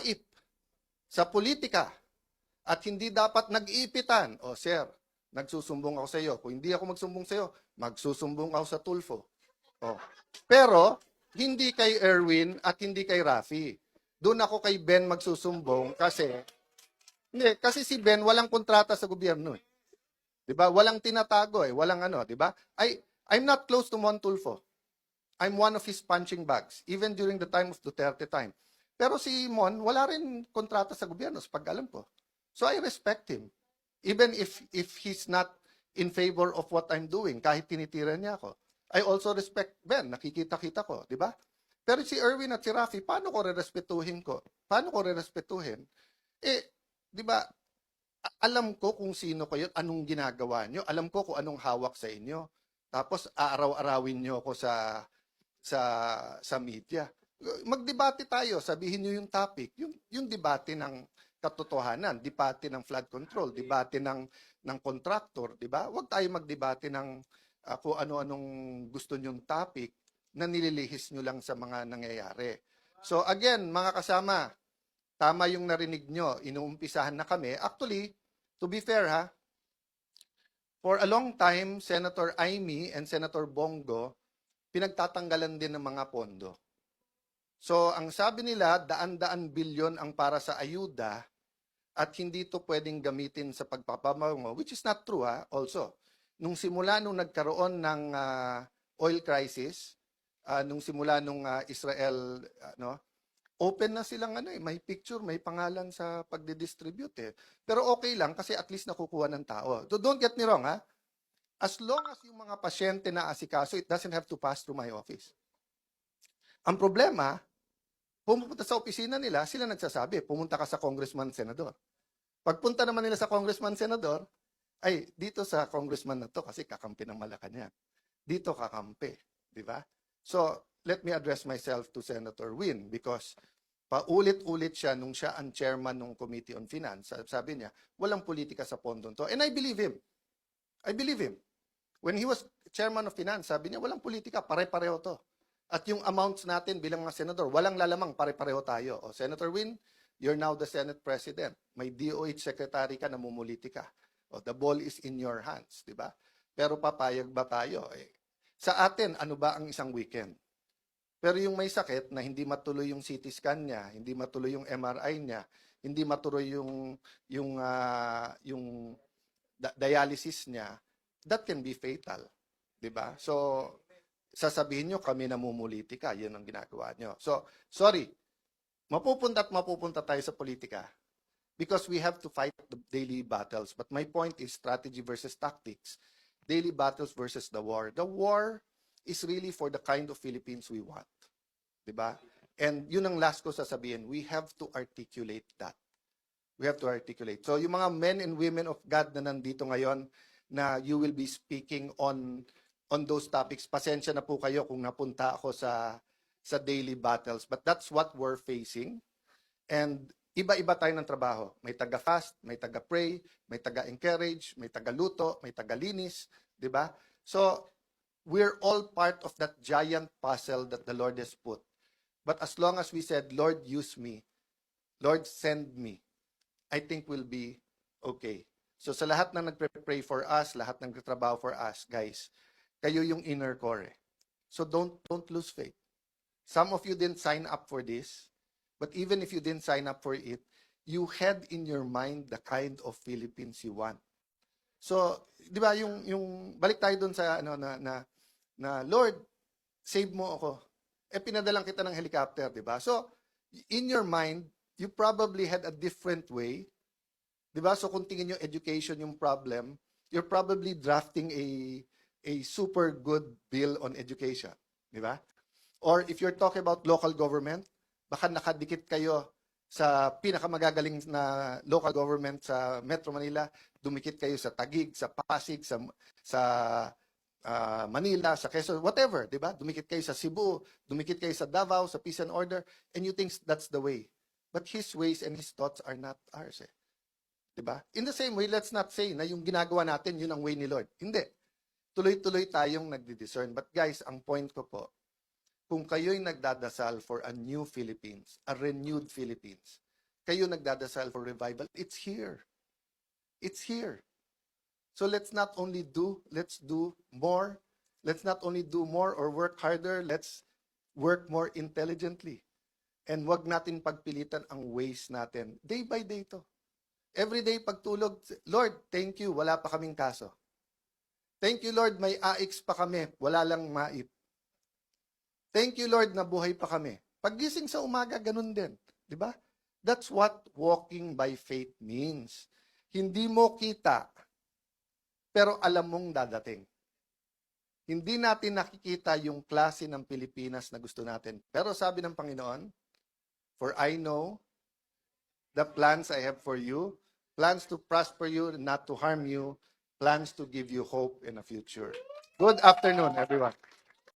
ip sa politika at hindi dapat nag-iipitan. O sir, nagsusumbong ako sa iyo. Kung hindi ako magsumbong sa iyo, magsusumbong ako sa Tulfo. O. Pero, hindi kay Erwin at hindi kay Rafi. Doon ako kay Ben magsusumbong kasi si Ben walang kontrata sa gobyerno eh. 'Di ba? Walang tinatago eh, walang ano, 'di ba? I'm not close to Mon Tulfo. I'm one of his punching bags, even during the time of Duterte time. Pero si Mon, wala rin kontrata sa gobyerno, sa pag-alam ko. So I respect him. Even if he's not in favor of what I'm doing, kahit tinitira niya ako. I also respect Ben, nakikita-kita ko, di ba? Pero si Erwin at si Rafi, paano ko re-respetuhin ko? Paano ko re-respetuhin? Eh, di ba, alam ko kung sino kayo, anong ginagawa nyo, alam ko kung anong hawak sa inyo. Tapos aaraw-arawin nyo ako sa media. Magdebate tayo, sabihin niyo yung topic, yung debate ng katotohanan, debate ng flood control, debate ng contractor, di ba? Huwag tayo magdebate ng kung ano-anong gusto niyong topic na nililihis niyo lang sa mga nangyayari. So again, mga kasama, tama yung narinig nyo, inuumpisahan na kami. Actually, to be fair ha, for a long time, Senator Amy and Senator Bongo, pinagtatanggalan din ng mga pondo. So, ang sabi nila, daan-daan bilyon ang para sa ayuda at hindi ito pwedeng gamitin sa pagpapamango, which is not true also. Nung simula nung nagkaroon ng oil crisis, nung simula nung Israel, open na silang may picture, may pangalan sa pagdidistribute eh. Pero okay lang kasi at least nakukuha ng tao. So don't get me wrong as long as yung mga pasyente na asikaso, it doesn't have to pass through my office. Ang problema, pumunta sa opisina nila, sila nagsasabi, pumunta ka sa congressman, senador. Pagpunta naman nila sa congressman, senador, ay dito sa congressman na to kasi kakampi ng Malacanang. Dito kakampi, di ba? So, let me address myself to Senator Win because paulit-ulit siya nung siya ang chairman ng Committee on Finance. Sabi niya, walang politika sa pondong to. And I believe him. I believe him. When he was chairman of Finance, sabi niya, walang politika, pare-pareho to. At yung amounts natin bilang mga senador, walang lalamang, pare-pareho tayo. O, Senator Win, you're now the Senate President. May DOH Secretary ka, namumuliti ka. O, the ball is in your hands, di ba? Pero papayag ba tayo? Sa atin, ano ba ang isang weekend? Pero yung may sakit na hindi matuloy yung CT scan niya, hindi matuloy yung MRI niya, hindi matuloy yung dialysis niya, that can be fatal, 'di ba? So sasabihin nyo kami namumulitika, yun ang ginagawa nyo. So sorry, mapupunta tayo sa politika because we have to fight the daily battles. But my point is strategy versus tactics. Daily battles versus the war. The war is really for the kind of Philippines we want. Diba? And yun ang last ko sasabihin, we have to articulate that. We have to articulate. So yung mga men and women of God na nandito ngayon na you will be speaking on those topics, pasensya na po kayo kung napunta ako sa daily battles. But that's what we're facing. And iba-iba tayo ng trabaho. May taga-fast, may taga-pray, may taga-encourage, may taga-luto, may taga-linis. Diba? So, we're all part of that giant puzzle that the Lord has put. But as long as we said, Lord, use me, Lord, send me, I think we'll be okay. So sa lahat na nagpre-pray for us, lahat ng nagtatrabaho for us, guys, kayo yung inner core. So don't lose faith. Some of you didn't sign up for this, but even if you didn't sign up for it, you had in your mind the kind of Philippines you want. So, di ba yung balik tayo dun sa na Lord, save mo ako. Pinadalang kita ng helicopter, di ba? So, in your mind, you probably had a different way. Di ba? So, kung tingin yung education yung problem, you're probably drafting a super good bill on education. Di ba? Or if you're talking about local government, baka nakadikit kayo sa pinakamagagaling na local government sa Metro Manila, dumikit kayo sa Taguig, sa Pasig, sa Manila, sa Quezon, whatever, di ba? Dumikit kayo sa Cebu, dumikit kayo sa Davao, sa Peace and Order, and you think that's the way. But His ways and His thoughts are not ours. Di ba? In the same way, let's not say na yung ginagawa natin, yun ang way ni Lord. Hindi. Tuloy-tuloy tayong nagdi-discern. But guys, ang point ko po, kung kayo'y nagdadasal for a new Philippines, a renewed Philippines, kayo nagdadasal for revival. It's here. It's here. So let's not only let's do more. Let's not only do more or work harder, let's work more intelligently. And wag natin pagpilitan ang ways natin. Day by day to. Every day pagtulog, Lord, thank you, wala pa kaming kaso. Thank you, Lord, may AX pa kami, wala lang MAIP. Thank you, Lord, nabuhay pa kami. Paggising sa umaga, ganun din. Di ba? That's what walking by faith means. Hindi mo kita, pero alam mong dadating. Hindi natin nakikita yung klase ng Pilipinas na gusto natin. Pero sabi ng Panginoon, for I know the plans I have for you, plans to prosper you, not to harm you, plans to give you hope in a future. Good afternoon, everyone.